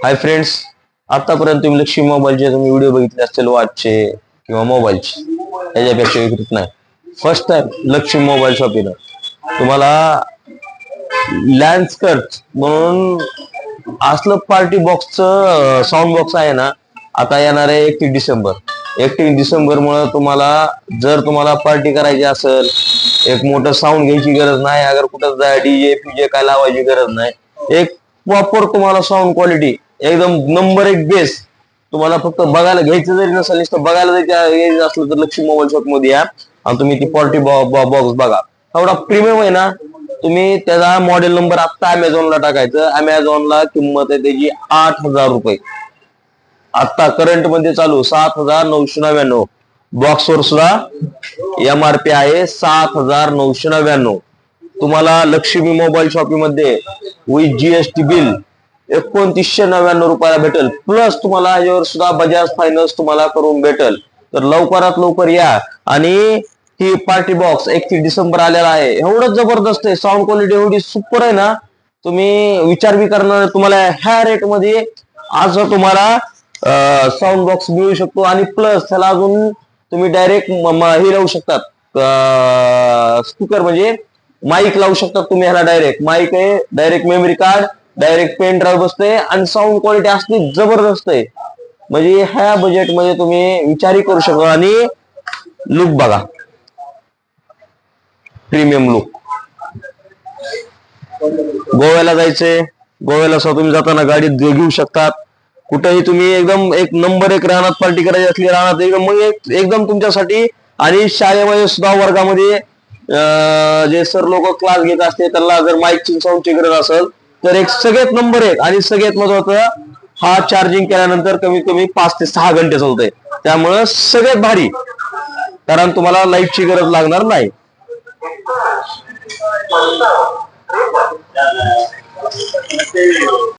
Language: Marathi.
हाय फ्रेंड्स, आतापर्यंत तुम्ही लक्ष्मी मोबाईलचे तुम्ही व्हिडिओ बघितले असतील, वॉचचे किंवा मोबाईलचे, याच्यापेक्षा विकृत नाही. फर्स्ट टाइम लक्ष्मी मोबाईल शॉपीनं तुम्हाला लॅन्सकर्ट म्हणून असलं पार्टी बॉक्सचं साऊंड बॉक्स आहे ना, आता येणार आहे 31 डिसेंबर. 31 डिसेंबर मुळे तुम्हाला पार्टी करायची असेल, एक मोठं साऊंड घ्यायची गरज नाही, अगर कुठं डीजे पीजे काय लावायची गरज नाही. एक प्रॉपर तुम्हाला साऊंड क्वालिटी एकदम नंबर एक बेस तुम्हाला फक्त बघायला घ्यायचं जरी नसेल, नुसतं बघायला यायचं असलं तर लक्ष्मी मोबाईल शॉप मध्ये या आणि तुम्ही ती पार्टी बॉक्स बघा. एवढा प्रीमियम आहे ना. तुम्ही त्याचा मॉडेल नंबर आता अमेझॉनला टाकायचं. अमेझॉनला किंमत आहे त्याची 8,000 रुपये. आता करंट मध्ये चालू 7,999. बॉक्सवर सुद्धा MRP आहे 7,999. तुम्हाला लक्ष्मी मोबाईल शॉपीमध्ये विथ GST बिल 2,999 रुपयाला भेटेल. प्लस तुम्हाला याच्यावर सुद्धा बजाज फायनान्स तुम्हाला करून भेटेल. तर लवकरात लवकर या. आणि ही पार्टी बॉक्स 31 डिसेंबर आलेला आहे. एवढं जबरदस्त आहे, साऊंड क्वालिटी एवढी सुपर आहे ना, तुम्ही विचार बी करणार. तुम्हाला ह्या रेट मध्ये आज तुम्हाला साऊंड बॉक्स मिळू शकतो. आणि प्लस त्याला अजून तुम्ही डायरेक्ट हे लावू शकतात, स्पीकर म्हणजे माईक लावू शकतात तुम्ही. ह्याला डायरेक्ट माईक आहे, direct memory card, direct pen drive बसते आणि साऊंड क्वालिटी असली जबरदस्त आहे. म्हणजे ह्या बजेटमध्ये तुम्ही विचारही करू शकता. आणि लुक बघा, प्रीमियम लुक. गोव्याला जायचंय, गोव्याला सुद्धा तुम्ही जाताना गाडीत घेऊ शकतात. कुठेही तुम्ही एकदम एक नंबर एक रानात पार्टी करायची असली, रानात एकदम तुमच्यासाठी. आणि शाळेमध्ये सुद्धा वर्गामध्ये जे सर लोक क्लास घेत असते त्यांना जर माईकची साऊंडची गरज असेल तर एक सगळ्यात नंबर एक. आणि सगळ्यात महत्वाचं, हा चार्जिंग केल्यानंतर कमीत कमी 5 ते 6 घंटे चालतंय. त्यामुळं सगळ्यात भारी, कारण तुम्हाला लाईटची गरज लागणार नाही.